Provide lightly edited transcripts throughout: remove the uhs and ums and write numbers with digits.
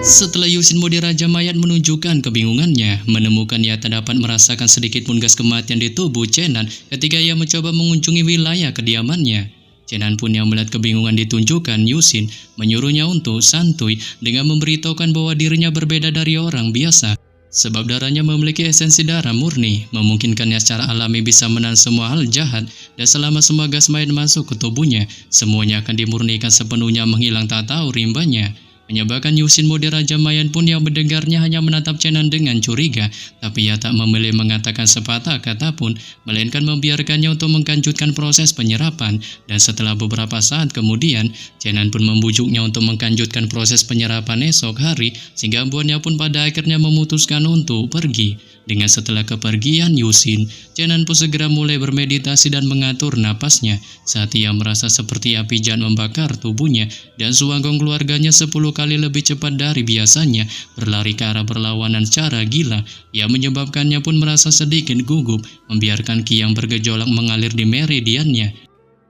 Setelah Yusin mode Raja Mayat menunjukkan kebingungannya, menemukan ia tak dapat merasakan sedikit pun gas kematian di tubuh Chenan ketika ia mencoba mengunjungi wilayah kediamannya. Chenan pun yang melihat kebingungan ditunjukkan Yusin, menyuruhnya untuk santuy dengan memberitahukan bahwa dirinya berbeda dari orang biasa. Sebab darahnya memiliki esensi darah murni, memungkinkannya secara alami bisa menahan semua hal jahat, dan selama semua gas mayat masuk ke tubuhnya, semuanya akan dimurnikan sepenuhnya menghilang tak tahu rimbanya. Menyebabkan Yusin mode Raja Mayat pun yang mendengarnya hanya menatap Chenan dengan curiga, tapi ia tak memilih mengatakan sepatah kata pun, melainkan membiarkannya untuk mengkanjutkan proses penyerapan. Dan setelah beberapa saat kemudian, Chenan pun membujuknya untuk mengkanjutkan proses penyerapan esok hari, sehingga membuatnya pun pada akhirnya memutuskan untuk pergi. Dengan setelah kepergian Yusin, Chenan pun segera mulai bermeditasi dan mengatur napasnya. Saat ia merasa seperti api jahat membakar tubuhnya, dan Suanggong keluarganya 10 kali lebih cepat dari biasanya berlari ke arah berlawanan secara gila. Ia menyebabkannya pun merasa sedikit gugup, membiarkan ki yang bergejolak mengalir di meridiannya.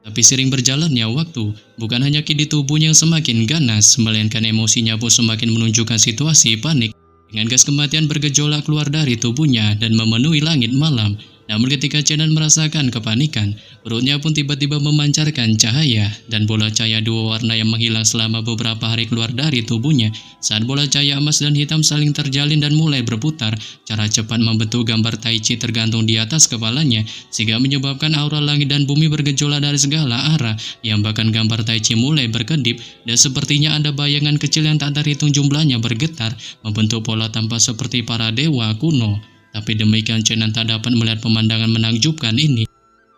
Tapi sering berjalannya waktu, bukan hanya ki di tubuhnya yang semakin ganas, melainkan emosinya pun semakin menunjukkan situasi panik. Dengan gas kematian bergejolak keluar dari tubuhnya dan memenuhi langit malam. Namun ketika Chenan merasakan kepanikan, perutnya pun tiba-tiba memancarkan cahaya, dan bola cahaya dua warna yang menghilang selama beberapa hari keluar dari tubuhnya. Saat bola cahaya emas dan hitam saling terjalin dan mulai berputar, cara cepat membentuk gambar Tai Chi tergantung di atas kepalanya, sehingga menyebabkan aura langit dan bumi bergejolak dari segala arah, yang bahkan gambar Tai Chi mulai berkedip, dan sepertinya ada bayangan kecil yang tak terhitung jumlahnya bergetar, membentuk pola tampak seperti para dewa kuno. Tapi demikian Chenan tak dapat melihat pemandangan menakjubkan ini.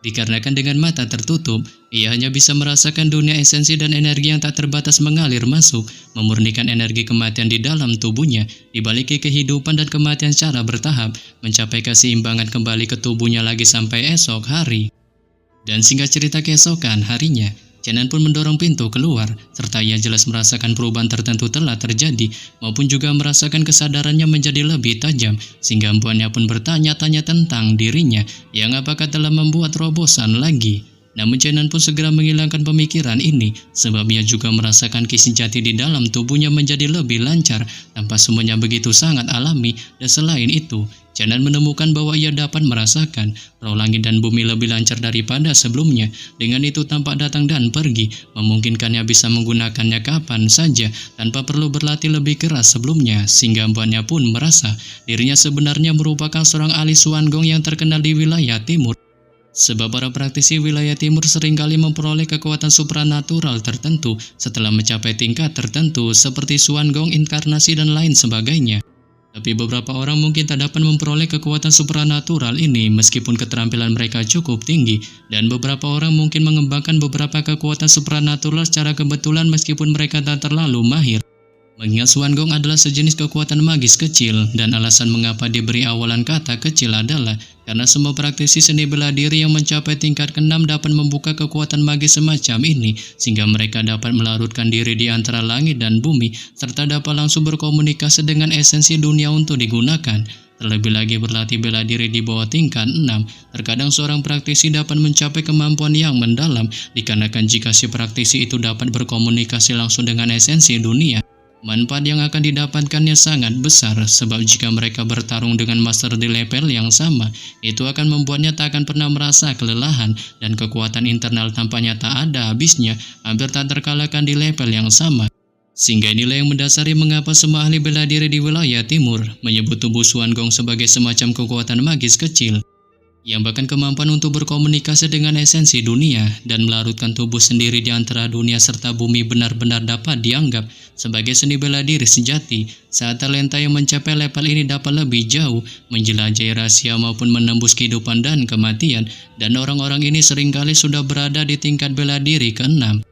Dikarenakan dengan mata tertutup, ia hanya bisa merasakan dunia esensi dan energi yang tak terbatas mengalir masuk, memurnikan energi kematian di dalam tubuhnya, dibaliki kehidupan dan kematian secara bertahap, mencapai keseimbangan kembali ke tubuhnya lagi sampai esok hari. Dan singkat cerita keesokan harinya, Chenan pun mendorong pintu keluar, serta ia jelas merasakan perubahan tertentu telah terjadi, maupun juga merasakan kesadarannya menjadi lebih tajam, sehingga membuatnya pun bertanya-tanya tentang dirinya, yang apakah telah membuat terobosan lagi. Namun Chenan pun segera menghilangkan pemikiran ini, sebab ia juga merasakan ki sejati di dalam tubuhnya menjadi lebih lancar, tanpa semuanya begitu sangat alami. Dan selain itu, Chenan menemukan bahwa ia dapat merasakan roh langit dan bumi lebih lancar daripada sebelumnya. Dengan itu tampak datang dan pergi, memungkinkannya bisa menggunakannya kapan saja, tanpa perlu berlatih lebih keras sebelumnya, sehingga membuatnya pun merasa dirinya sebenarnya merupakan seorang ahli Suanggong yang terkenal di wilayah timur. Sebab para praktisi wilayah timur seringkali memperoleh kekuatan supranatural tertentu setelah mencapai tingkat tertentu seperti Suanggong, inkarnasi, dan lain sebagainya. Tapi beberapa orang mungkin tak dapat memperoleh kekuatan supranatural ini meskipun keterampilan mereka cukup tinggi, dan beberapa orang mungkin mengembangkan beberapa kekuatan supranatural secara kebetulan meskipun mereka tak terlalu mahir. Mengingat Suanggong adalah sejenis kekuatan magis kecil, dan alasan mengapa diberi awalan kata kecil adalah karena semua praktisi seni bela diri yang mencapai tingkat ke-6 dapat membuka kekuatan magis semacam ini, sehingga mereka dapat melarutkan diri di antara langit dan bumi, serta dapat langsung berkomunikasi dengan esensi dunia untuk digunakan. Terlebih lagi berlatih bela diri di bawah tingkat 6, terkadang seorang praktisi dapat mencapai kemampuan yang mendalam, dikarenakan jika si praktisi itu dapat berkomunikasi langsung dengan esensi dunia. Manfaat yang akan didapatkannya sangat besar, sebab jika mereka bertarung dengan master di level yang sama, itu akan membuatnya tak akan pernah merasa kelelahan, dan kekuatan internal tampaknya tak ada habisnya, hampir tak terkalahkan di level yang sama. Sehingga inilah yang mendasari mengapa semua ahli bela diri di wilayah timur menyebut tubuh Suanggong sebagai semacam kekuatan magis kecil, yang bahkan kemampuan untuk berkomunikasi dengan esensi dunia dan melarutkan tubuh sendiri di antara dunia serta bumi benar-benar dapat dianggap sebagai seni bela diri sejati. Saat talenta yang mencapai level ini dapat lebih jauh menjelajahi rahasia maupun menembus kehidupan dan kematian, dan orang-orang ini seringkali sudah berada di tingkat bela diri ke-6.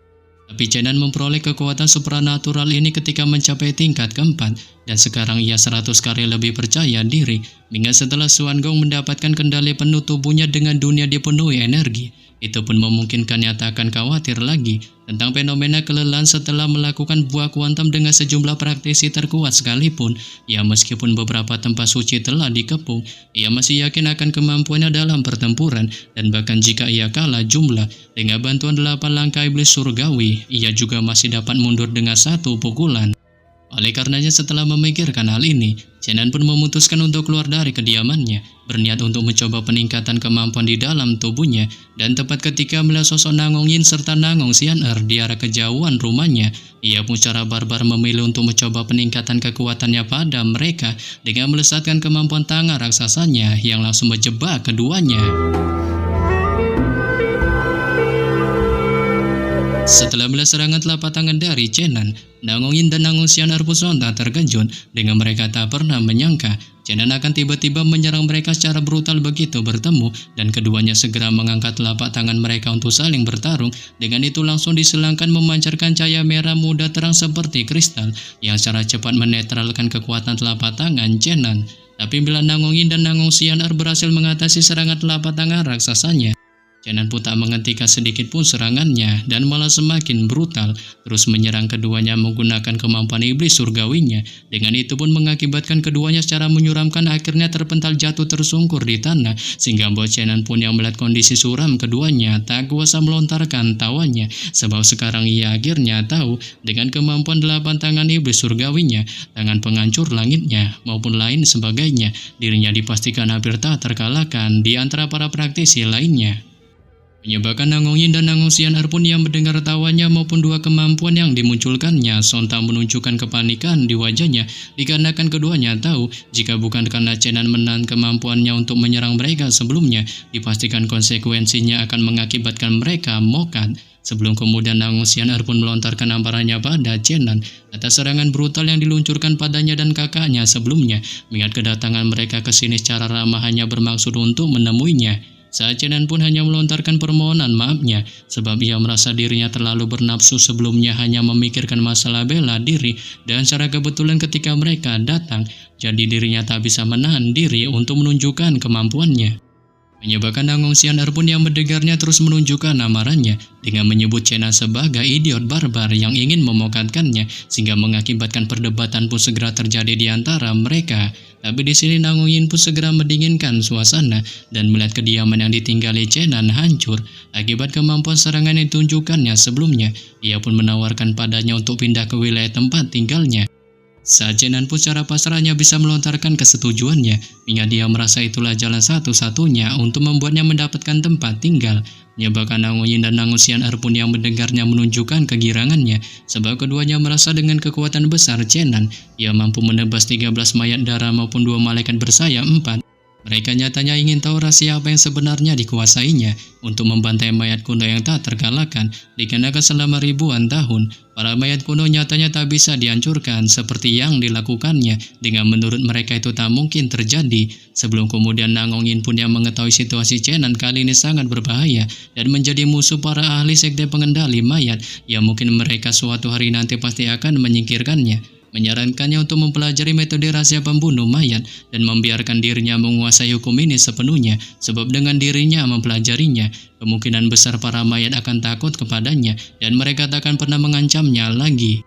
Tapi Chenan memperoleh kekuatan supranatural ini ketika mencapai tingkat ke-4, dan sekarang ia 100 kali lebih percaya diri, hingga setelah Suanggong mendapatkan kendali penuh tubuhnya dengan dunia dipenuhi energi. Itu pun memungkinkannya tak akan khawatir lagi tentang fenomena kelelahan setelah melakukan buah kuantum dengan sejumlah praktisi terkuat sekalipun. Ya, meskipun beberapa tempat suci telah dikepung, ia masih yakin akan kemampuannya dalam pertempuran, dan bahkan jika ia kalah jumlah dengan bantuan 8 langkah iblis surgawi, ia juga masih dapat mundur dengan 1 pukulan. Oleh karenanya setelah memikirkan hal ini, Chenan pun memutuskan untuk keluar dari kediamannya, berniat untuk mencoba peningkatan kemampuan di dalam tubuhnya, dan tepat ketika melihat sosok Nangong Yin serta Nangong Xian'er di arah kejauhan rumahnya, ia pun secara barbar memilih untuk mencoba peningkatan kekuatannya pada mereka dengan melesatkan kemampuan tangan raksasanya yang langsung menjebak keduanya. Setelah melihat serangan telapak tangan dari Chenan, Nangong Yin dan Nangong Xian'er pun sontak terkejut dengan mereka tak pernah menyangka Chenan akan tiba-tiba menyerang mereka secara brutal begitu bertemu, dan keduanya segera mengangkat telapak tangan mereka untuk saling bertarung. Dengan itu langsung diselangkan memancarkan cahaya merah muda terang seperti kristal yang secara cepat menetralkan kekuatan telapak tangan Chenan. Tapi bila Nangong Yin dan Nangong Xian'er berhasil mengatasi serangan telapak tangan raksasanya, Chenan pun tak menghentikan sedikit pun serangannya dan malah semakin brutal, terus menyerang keduanya menggunakan kemampuan iblis surgawinya. Dengan itu pun mengakibatkan keduanya secara menyuramkan akhirnya terpental jatuh tersungkur di tanah, sehingga buat Chenan pun yang melihat kondisi suram keduanya tak kuasa melontarkan tawanya, sebab sekarang ia akhirnya tahu dengan kemampuan 8 tangan iblis surgawinya, tangan penghancur langitnya maupun lain sebagainya, dirinya dipastikan hampir tak terkalahkan di antara para praktisi lainnya. Menyebabkan Nangong Yin dan Nangong Xian'er pun yang mendengar tawanya maupun dua kemampuan yang dimunculkannya sontak menunjukkan kepanikan di wajahnya, dikarenakan keduanya tahu jika bukan karena Chenan menahan kemampuannya untuk menyerang mereka sebelumnya, dipastikan konsekuensinya akan mengakibatkan mereka mokat. Sebelum kemudian Nangong Xian'er pun melontarkan hamparannya pada Chenan atas serangan brutal yang diluncurkan padanya dan kakaknya sebelumnya, mengingat kedatangan mereka ke sini secara ramah hanya bermaksud untuk menemuinya. Saat Chenan pun hanya melontarkan permohonan maafnya, sebab ia merasa dirinya terlalu bernafsu sebelumnya hanya memikirkan masalah bela diri, dan secara kebetulan ketika mereka datang, jadi dirinya tak bisa menahan diri untuk menunjukkan kemampuannya. Menyebabkan Nangong Xian'er pun yang mendengarnya terus menunjukkan amarahnya dengan menyebut Chenan sebagai idiot barbar yang ingin memokatkannya, sehingga mengakibatkan perdebatan pun segera terjadi di antara mereka. Tapi di sini Nangong Yin pun segera mendinginkan suasana dan melihat kediaman yang ditinggali Chenan hancur akibat kemampuan serangan yang ditunjukkannya sebelumnya. Ia pun menawarkan padanya untuk pindah ke wilayah tempat tinggalnya. Saat Chenan pun secara pasrahnya bisa melontarkan kesetujuannya, hingga dia merasa itulah jalan satu-satunya untuk membuatnya mendapatkan tempat tinggal. Menyebabkan Nangong Yin dan Nangong Xian'er pun yang mendengarnya menunjukkan kegirangannya, sebab keduanya merasa dengan kekuatan besar Chenan, ia mampu menebas 13 mayat darah maupun 2 malaikat bersayap 4. Mereka nyatanya ingin tahu rahasia apa yang sebenarnya dikuasainya untuk membantai mayat kuno yang tak terkalahkan, dikarenakan selama ribuan tahun para mayat kuno nyatanya tak bisa dihancurkan seperti yang dilakukannya, dengan menurut mereka itu tak mungkin terjadi. Sebelum kemudian Nangong Yin pun yang mengetahui situasi Chenan kali ini sangat berbahaya dan menjadi musuh para ahli sekte pengendali mayat yang mungkin mereka suatu hari nanti pasti akan menyingkirkannya, menyarankannya untuk mempelajari metode rahasia pembunuh mayat dan membiarkan dirinya menguasai hukum ini sepenuhnya, sebab dengan dirinya mempelajarinya, kemungkinan besar para mayat akan takut kepadanya dan mereka tak akan pernah mengancamnya lagi.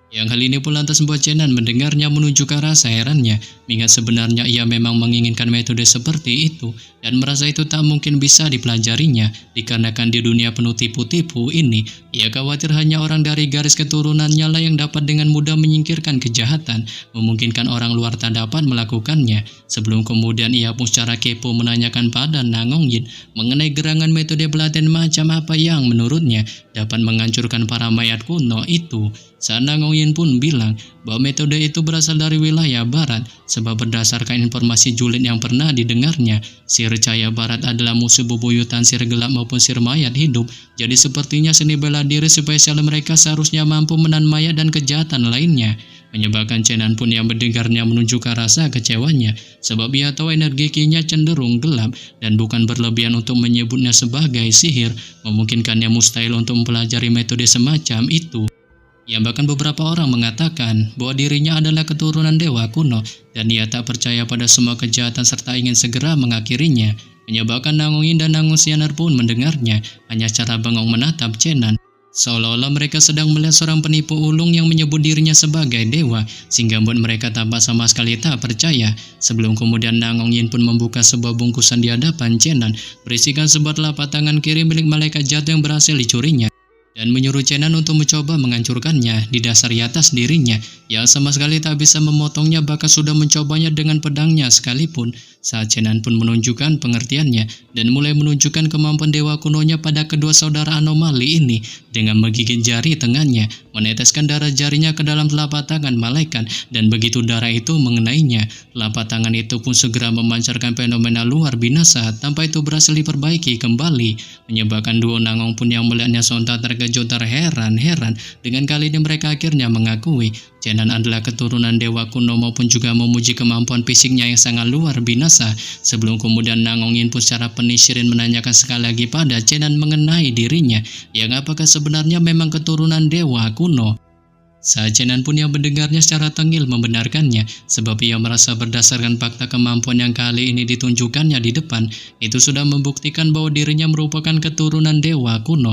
Yang hal ini pun lantas membuat Chenan mendengarnya menunjukkan rasa herannya, mengingat sebenarnya ia memang menginginkan metode seperti itu dan merasa itu tak mungkin bisa dipelajarinya, dikarenakan di dunia penuh tipu-tipu ini, ia khawatir hanya orang dari garis keturunannya lah yang dapat dengan mudah menyingkirkan kejahatan, memungkinkan orang luar tak dapat melakukannya. Sebelum kemudian ia pun secara kepo menanyakan pada Nangong Yin mengenai gerangan metode pelatihan macam apa yang menurutnya dapat menghancurkan para mayat kuno itu. Saat Nangong Yin pun bilang bahwa metode itu berasal dari wilayah barat, sebab berdasarkan informasi julid yang pernah didengarnya, sihir cahaya barat adalah musuh bebuyutan sihir gelap maupun sihir mayat hidup. Jadi sepertinya seni bela diri spesial mereka seharusnya mampu menahan mayat dan kejahatan lainnya. Menyebabkan Chenan pun yang mendengarnya menunjukkan rasa kecewanya, sebab ia tahu energi ki-nya cenderung gelap dan bukan berlebihan untuk menyebutnya sebagai sihir, memungkinkannya mustahil untuk mempelajari metode semacam itu. Yang bahkan beberapa orang mengatakan bahwa dirinya adalah keturunan dewa kuno dan ia tak percaya pada semua kejahatan serta ingin segera mengakhirinya. Menyebabkan Nangong Yin dan Nangong Xian'er pun mendengarnya hanya secara bengong menatap Chenan, seolah-olah mereka sedang melihat seorang penipu ulung yang menyebut dirinya sebagai dewa, sehingga membuat mereka tampak sama sekali tak percaya. Sebelum kemudian Nangong Yin pun membuka sebuah bungkusan di hadapan Chenan, berisikan sebuah telapak tangan kiri milik malaikat jatuh yang berhasil dicurinya. dan menyuruh Chenan untuk mencoba menghancurkannya. Di dasar atas dirinya yang sama sekali tak bisa memotongnya, bahkan sudah mencobanya dengan pedangnya sekalipun. Saat Chenan pun menunjukkan pengertiannya dan mulai menunjukkan kemampuan dewa kunonya pada kedua saudara anomali ini. Dengan menggigit jari tengahnya, meneteskan darah jarinya ke dalam telapak tangan malaikat, dan begitu darah itu mengenainya, telapak tangan itu pun segera memancarkan fenomena luar binasa tanpa itu berhasil diperbaiki kembali, menyebabkan dua nangong pun yang melihatnya sontak terkejut terheran-heran. Dengan kali ini mereka akhirnya mengakui Chenan adalah keturunan dewa kuno maupun juga memuji kemampuan fisiknya yang sangat luar binasa. Sebelum kemudian Nangongin pun secara penisirin menanyakan sekali lagi pada Chenan mengenai dirinya, yang apakah sebenarnya memang keturunan dewa kuno. Saat Chenan pun yang mendengarnya secara tengil membenarkannya, sebab ia merasa berdasarkan fakta kemampuan yang kali ini ditunjukkannya di depan, itu sudah membuktikan bahwa dirinya merupakan keturunan dewa kuno.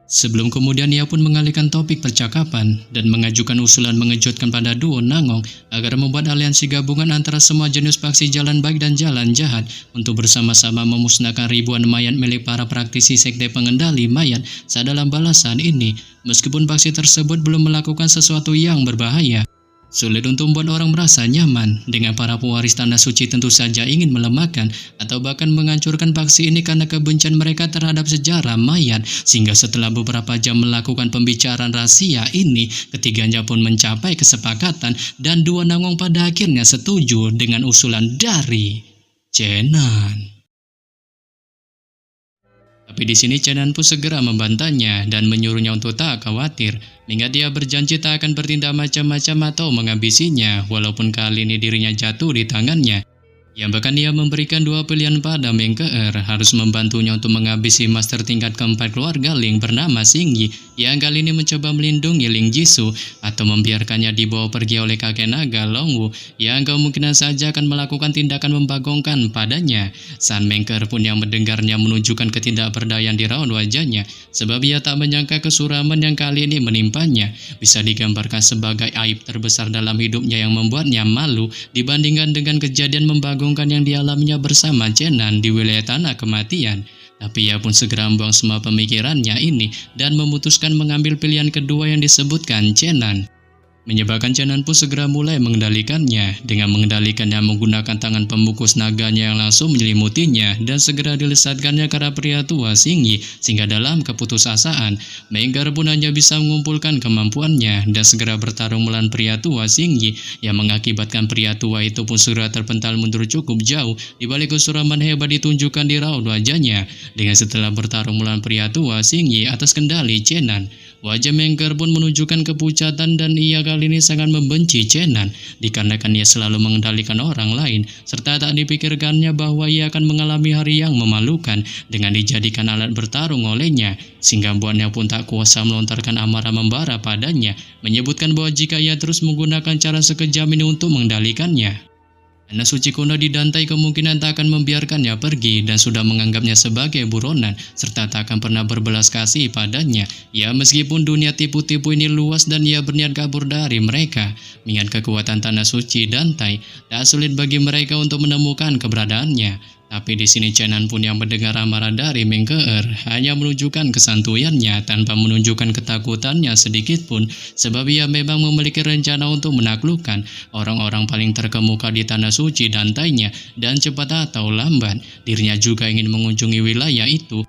Sebelum kemudian ia pun mengalihkan topik percakapan dan mengajukan usulan mengejutkan pada duo Nangong agar membuat aliansi gabungan antara semua jenis faksi jalan baik dan jalan jahat untuk bersama-sama memusnahkan ribuan mayat milik para praktisi sekte pengendali mayat. Saat dalam balasan ini, meskipun faksi tersebut belum melakukan sesuatu yang berbahaya, sulit untuk membuat orang merasa nyaman. Dengan para pewaris tanah suci tentu saja ingin melemahkan atau bahkan menghancurkan faksi ini karena kebencian mereka terhadap sejarah mayat. Sehingga setelah beberapa jam melakukan pembicaraan rahasia ini, ketiganya pun mencapai kesepakatan dan dua Nangong pada akhirnya setuju dengan usulan dari Chenan. Tapi di sini Chenan pun segera membantahnya dan menyuruhnya untuk tak khawatir, mengingat dia berjanji tak akan bertindak macam-macam atau menghabisinya, walaupun kali ini dirinya jatuh di tangannya. Yang bahkan ia memberikan dua pilihan pada Mengkeer, harus membantunya untuk menghabisi master tingkat keempat keluarga Ling bernama Xingyi, yang kali ini mencoba melindungi Ling Jisoo, atau membiarkannya dibawa pergi oleh kakek naga Longwu, yang kemungkinan saja akan melakukan tindakan membagongkan padanya. Saat Mengkeer pun yang mendengarnya menunjukkan ketidakberdayaan di raut wajahnya, sebab ia tak menyangka kesuraman yang kali ini menimpanya bisa digambarkan sebagai aib terbesar dalam hidupnya yang membuatnya malu dibandingkan dengan kejadian membagongkan yang dialaminya bersama Chenan di wilayah tanah kematian. Tapi ia pun segera membuang semua pemikirannya ini dan memutuskan mengambil pilihan kedua yang disebutkan Chenan. Menyebabkan Chenan pun segera mulai mengendalikannya, dengan mengendalikannya menggunakan tangan pembungkus naganya yang langsung menyelimutinya dan segera dilesatkannya ke arah pria tua Xingyi. Sehingga dalam keputusasaan, Mengkeer pun hanya bisa mengumpulkan kemampuannya dan segera bertarung melawan pria tua Xingyi, yang mengakibatkan pria tua itu pun segera terpental mundur cukup jauh di balik kesuraman hebat ditunjukkan di raut wajahnya. Dengan setelah bertarung melawan pria tua Xingyi atas kendali Chenan, wajah Mengkeer pun menunjukkan kepucatan dan ia kali ini sangat membenci Chenan dikarenakan ia selalu mengendalikan orang lain serta tak dipikirkannya bahwa ia akan mengalami hari yang memalukan dengan dijadikan alat bertarung olehnya, sehingga buatnya pun tak kuasa melontarkan amarah membara padanya, menyebutkan bahwa jika ia terus menggunakan cara sekejam ini untuk mengendalikannya, Tanah suci kuno di Dantai kemungkinan tak akan membiarkannya pergi dan sudah menganggapnya sebagai buronan serta tak akan pernah berbelas kasih padanya. Ya, meskipun dunia tipu-tipu ini luas dan ia berniat kabur dari mereka, mengingat kekuatan tanah suci Dantai, tak sulit bagi mereka untuk menemukan keberadaannya. Tapi di sini Chenan pun yang mendengar amarah dari Mengkeer hanya menunjukkan kesantuyannya tanpa menunjukkan ketakutannya sedikit pun, sebab ia memang memiliki rencana untuk menaklukkan orang-orang paling terkemuka di tanah suci Dantainya, dan cepat atau lambat dirinya juga ingin mengunjungi wilayah itu.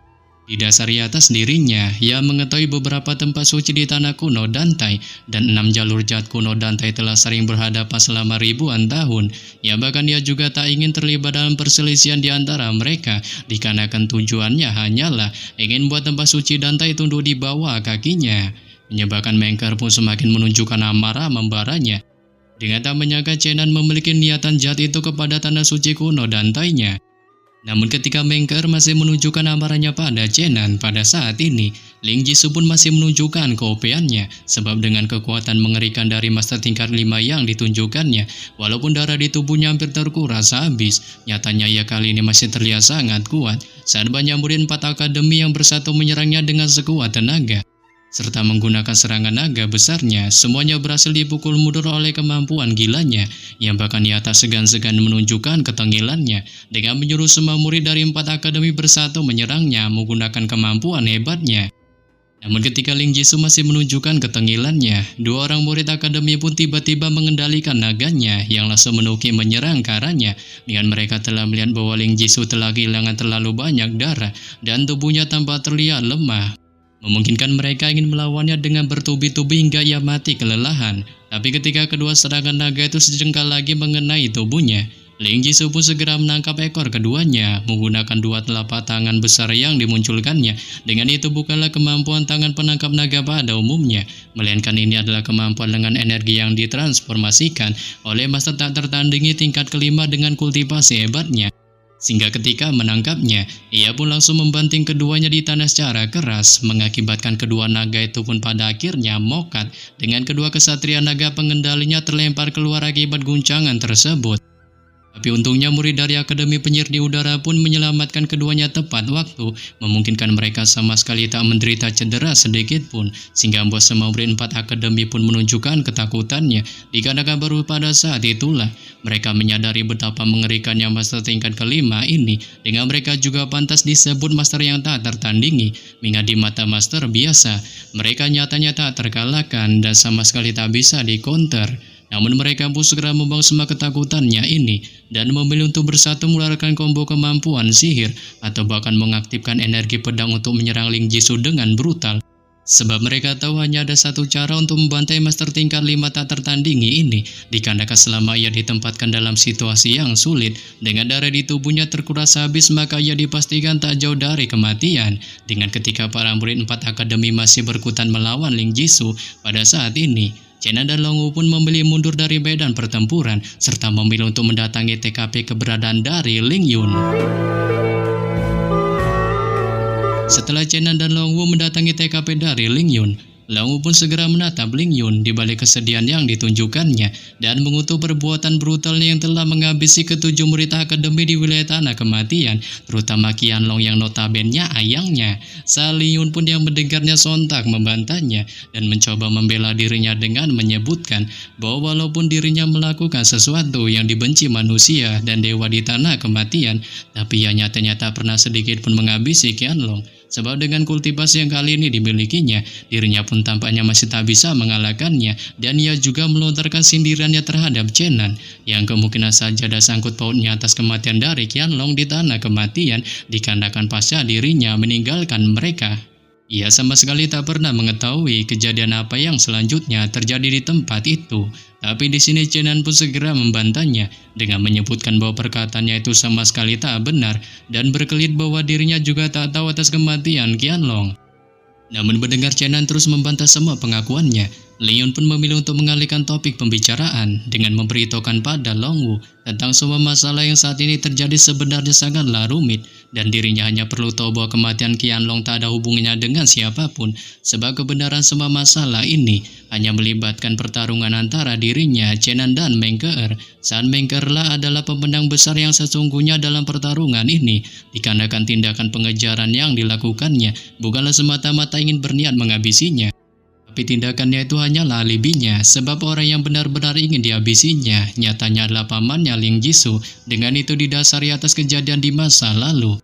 Di dasar atas dirinya, ia mengetahui beberapa tempat suci di tanah kuno Dantai, dan 6 jalur jahat kuno Dantai telah sering berhadapan selama ribuan tahun. Ya, bahkan ia juga tak ingin terlibat dalam perselisihan di antara mereka, dikarenakan tujuannya hanyalah ingin buat tempat suci Dantai tunduk di bawah kakinya. Menyebabkan Mengkeer pun semakin menunjukkan amarah membaranya, dengan tak menyangka Chenan memiliki niatan jahat itu kepada tanah suci kuno Dantainya. Namun ketika Mengkeer masih menunjukkan amarahnya pada Chenan, pada saat ini Ling Jisoo pun masih menunjukkan keopeannya, sebab dengan kekuatan mengerikan dari master tingkat 5 yang ditunjukkannya, walaupun darah di tubuhnya hampir terkuras habis, nyatanya ia kali ini masih terlihat sangat kuat saat banyak murid 4 akademi yang bersatu menyerangnya dengan sekuat tenaga. Serta menggunakan serangan naga besarnya, semuanya berhasil dipukul mundur oleh kemampuan gilanya, yang bahkan ia tak segan-segan menunjukkan ketengilannya dengan menyuruh semua murid dari 4 akademi bersatu menyerangnya menggunakan kemampuan hebatnya. Namun ketika Ling Jisoo masih menunjukkan ketengilannya, dua orang murid akademi pun tiba-tiba mengendalikan naganya yang langsung menuki menyerang ke arahnya. Dengan mereka telah melihat bahwa Ling Jisoo telah kehilangan terlalu banyak darah dan tubuhnya tampak terlihat lemah. Memungkinkan mereka ingin melawannya dengan bertubi-tubi hingga ia mati kelelahan. Tapi ketika kedua serangan naga itu sejengkal lagi mengenai tubuhnya, Ling Jisoo pun segera menangkap ekor keduanya menggunakan dua telapak tangan besar yang dimunculkannya. Dengan itu bukanlah kemampuan tangan penangkap naga pada umumnya, melainkan ini adalah kemampuan dengan energi yang ditransformasikan oleh master tak tertandingi tingkat kelima dengan kultivasi hebatnya. Sehingga ketika menangkapnya, ia pun langsung membanting keduanya di tanah secara keras, mengakibatkan kedua naga itu pun pada akhirnya mokat dengan kedua kesatria naga pengendalinya terlempar keluar akibat guncangan tersebut. Tapi untungnya murid dari Akademi Penyihir di Udara pun menyelamatkan keduanya tepat waktu, memungkinkan mereka sama sekali tak menderita cedera sedikit pun, sehingga bos semua murid 4 akademi pun menunjukkan ketakutannya, dikarenakan baru pada saat itulah mereka menyadari betapa mengerikannya master tingkat kelima ini, dengan mereka juga pantas disebut master yang tak tertandingi, mengingat di mata master biasa, mereka nyatanya tak terkalahkan dan sama sekali tak bisa dikonter. Namun mereka pun segera membuang semua ketakutannya ini dan memilih untuk bersatu mengeluarkan combo kemampuan sihir atau bahkan mengaktifkan energi pedang untuk menyerang Ling Jisoo dengan brutal. Sebab mereka tahu hanya ada satu cara untuk membantai master tingkat 5 tak tertandingi ini, dikarenakan selama ia ditempatkan dalam situasi yang sulit, dengan darah di tubuhnya terkuras habis maka ia dipastikan tak jauh dari kematian. Dengan ketika para murid 4 akademi masih berkutan melawan Ling Jisoo pada saat ini, Chena dan Longwu pun memilih mundur dari medan pertempuran serta memilih untuk mendatangi TKP keberadaan dari Ling Yun. Setelah Chena dan Longwu mendatangi TKP dari Ling Yun, Longwu pun segera menatap Ling Yun di balik kesedihan yang ditunjukkannya dan mengutuk perbuatan brutalnya yang telah menghabisi ketujuh murid akademi di wilayah tanah kematian, terutama Qianlong yang notabene ayangnya. Saat Ling Yun pun yang mendengarnya sontak membantahnya dan mencoba membela dirinya dengan menyebutkan bahwa walaupun dirinya melakukan sesuatu yang dibenci manusia dan dewa di tanah kematian, tapi ia nyatanya tak pernah sedikit pun menghabisi Qianlong. Sebab dengan kultivasi yang kali ini dimilikinya, dirinya pun tampaknya masih tak bisa mengalahkannya, dan ia juga melontarkan sindirannya terhadap Chenan, yang kemungkinan saja ada sangkut pautnya atas kematian dari Qianlong di tanah kematian, dikarenakan pasca dirinya meninggalkan mereka. Ia sama sekali tak pernah mengetahui kejadian apa yang selanjutnya terjadi di tempat itu. Tapi di sini Chenan pun segera membantahnya dengan menyebutkan bahwa perkataannya itu sama sekali tak benar dan berkelit bahwa dirinya juga tak tahu atas kematian Qianlong. Namun mendengar Chenan terus membantah semua pengakuannya, Ling Yun pun memilih untuk mengalihkan topik pembicaraan dengan memberitahukan pada Longwu tentang semua masalah yang saat ini terjadi sebenarnya sangatlah rumit dan dirinya hanya perlu tahu bahwa kematian Qianlong tak ada hubungannya dengan siapapun, sebab kebenaran semua masalah ini hanya melibatkan pertarungan antara dirinya, Chenan dan Mengkeer. Saat Mengkeer lah adalah pemenang besar yang sesungguhnya dalam pertarungan ini, dikarenakan tindakan pengejaran yang dilakukannya bukanlah semata-mata ingin berniat menghabisinya. Tapi tindakannya itu hanyalah alibinya, sebab orang yang benar-benar ingin dihabisinya nyatanya adalah pamannya Ling Jisoo. Dengan itu didasari atas kejadian di masa lalu,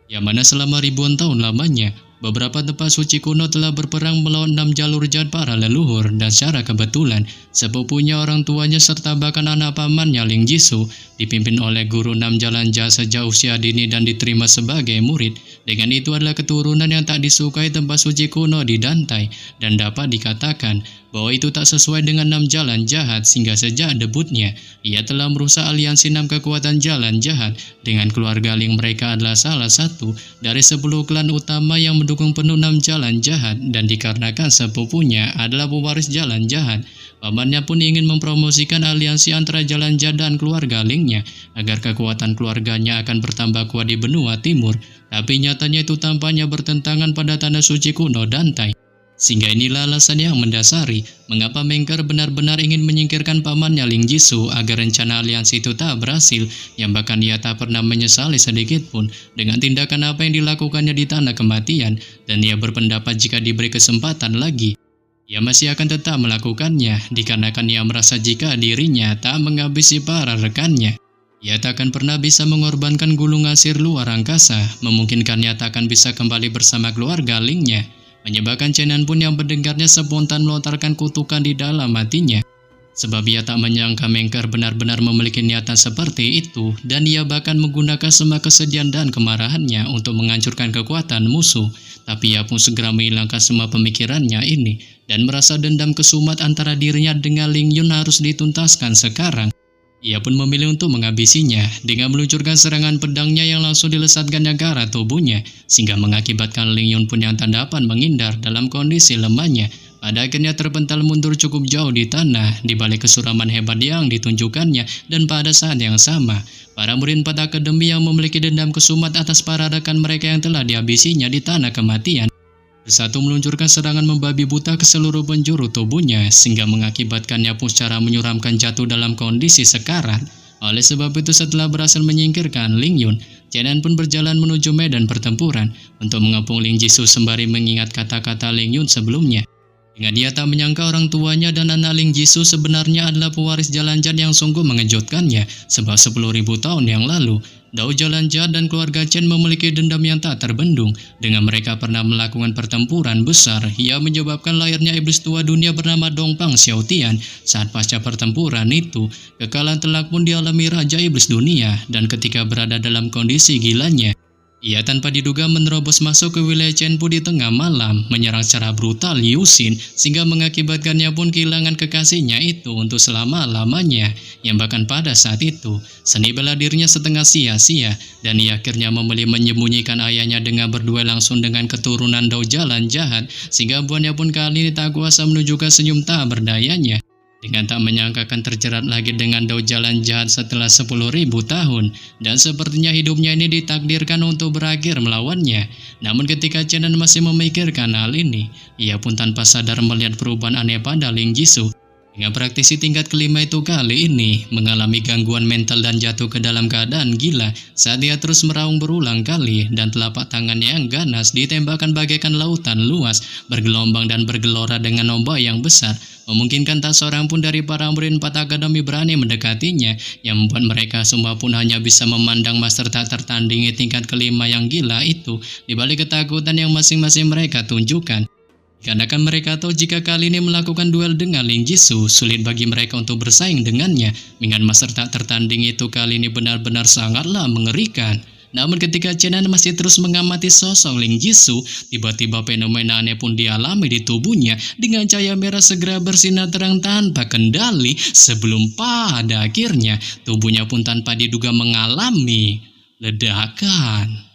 yang mana selama ribuan tahun lamanya, beberapa tempat suci kuno telah berperang melawan 6 jalur jahat para leluhur, dan secara kebetulan sepupunya, orang tuanya, serta bahkan anak pamannya Ling Jisoo dipimpin oleh guru 6 jalan jahat sejak usia dini dan diterima sebagai murid. Dengan itu adalah keturunan yang tak disukai tempat suci kuno di Dantai, dan dapat dikatakan bahwa itu tak sesuai dengan 6 jalan jahat, sehingga sejak debutnya ia telah merusak aliansi 6 kekuatan jalan jahat dengan keluarga Ling. Mereka adalah salah satu dari 10 klan utama yang mendukung penuh 6 jalan jahat, dan dikarenakan sepupunya adalah pewaris jalan jahat, pamannya pun ingin mempromosikan aliansi antara jalan jahat dan keluarga Lingnya agar kekuatan keluarganya akan bertambah kuat di benua timur. Tapi nyatanya itu tampaknya bertentangan pada tanah suci kuno Dantai. Sehingga inilah alasan yang mendasari mengapa Mengkeer benar-benar ingin menyingkirkan pamannya Ling Jisoo agar rencana aliansi itu tak berhasil, yang bahkan ia tak pernah menyesali sedikit pun dengan tindakan apa yang dilakukannya di tanah kematian, dan ia berpendapat jika diberi kesempatan lagi, ia masih akan tetap melakukannya, dikarenakan ia merasa jika dirinya tak menghabisi para rekannya, ia tak akan pernah bisa mengorbankan gulung asir luar angkasa, memungkinkannya tak akan bisa kembali bersama keluarga Lingnya. menyebabkan Chenan pun yang mendengarnya spontan melontarkan kutukan di dalam hatinya. Sebab ia tak menyangka Mengker benar-benar memiliki niatan seperti itu, dan ia bahkan menggunakan semua kesedihan dan kemarahannya untuk menghancurkan kekuatan musuh. Tapi ia pun segera menghilangkan semua pemikirannya ini, dan merasa dendam kesumat antara dirinya dengan Ling Yun harus dituntaskan sekarang. Ia pun memilih untuk menghabisinya dengan meluncurkan serangan pedangnya yang langsung dilesatkannya ke arah tubuhnya, sehingga mengakibatkan Ling Yun pun yang tak dapat menghindar dalam kondisi lemahnya. Pada akhirnya terpental mundur cukup jauh di tanah di balik kesuraman hebat yang ditunjukkannya, dan pada saat yang sama, para murid 4 akademi yang memiliki dendam kesumat atas para rekan mereka yang telah dihabisinya di tanah kematian bersatu meluncurkan serangan membabi buta ke seluruh penjuru tubuhnya, sehingga mengakibatkannya pun secara menyuramkan jatuh dalam kondisi sekarat. Oleh sebab itu, setelah berhasil menyingkirkan Ling Yun, Chenan pun berjalan menuju medan pertempuran untuk mengepung Ling Jisoo sembari mengingat kata-kata Ling Yun sebelumnya. Hingga dia tak menyangka orang tuanya dan anak Ling Jisoo sebenarnya adalah pewaris Jalan Jahat yang sungguh mengejutkannya, sebab 10.000 tahun yang lalu, Dao Jalan Jahat dan keluarga Chen memiliki dendam yang tak terbendung. Dengan mereka pernah melakukan pertempuran besar yang menyebabkan lahirnya iblis tua dunia bernama Dongpang Xiaotian. Saat pasca pertempuran itu, kekalahan telak pun dialami Raja Iblis Dunia, dan ketika berada dalam kondisi gilanya, ia tanpa diduga menerobos masuk ke wilayah Chenpu di tengah malam, menyerang secara brutal Liu Xin, sehingga mengakibatkannya pun kehilangan kekasihnya itu untuk selama-lamanya. Yang bahkan pada saat itu, seni bela dirinya setengah sia-sia, dan ia akhirnya memilih menyembunyikan ayahnya dengan berduel langsung dengan keturunan Dao Jalan Jahat, sehingga buahnya pun kali ini tak kuasa menunjukkan senyum tak berdayanya. Dengan tak menyangka akan terjerat lagi dengan Dao Jalan Jahat setelah 10.000 tahun, dan sepertinya hidupnya ini ditakdirkan untuk berakhir melawannya. Namun ketika Chenan masih memikirkan hal ini, ia pun tanpa sadar melihat perubahan aneh pada Ling Jisoo. Hingga praktisi tingkat kelima itu kali ini mengalami gangguan mental dan jatuh ke dalam keadaan gila saat dia terus meraung berulang kali, dan telapak tangannya yang ganas ditembakkan bagaikan lautan luas, bergelombang dan bergelora dengan ombak yang besar, memungkinkan tak seorang pun dari para murid 4 akademi berani mendekatinya, yang membuat mereka semua pun hanya bisa memandang master tak tertandingi tingkat kelima yang gila itu di balik ketakutan yang masing-masing mereka tunjukkan. Karena kan mereka tahu jika kali ini melakukan duel dengan Ling Jisoo, sulit bagi mereka untuk bersaing dengannya. Mengingat master tak tertanding itu kali ini benar-benar sangatlah mengerikan. Namun ketika Chenan masih terus mengamati sosok Ling Jisoo, tiba-tiba fenomena aneh pun dialami di tubuhnya dengan cahaya merah segera bersinar terang tanpa kendali, sebelum pada akhirnya tubuhnya pun tanpa diduga mengalami ledakan.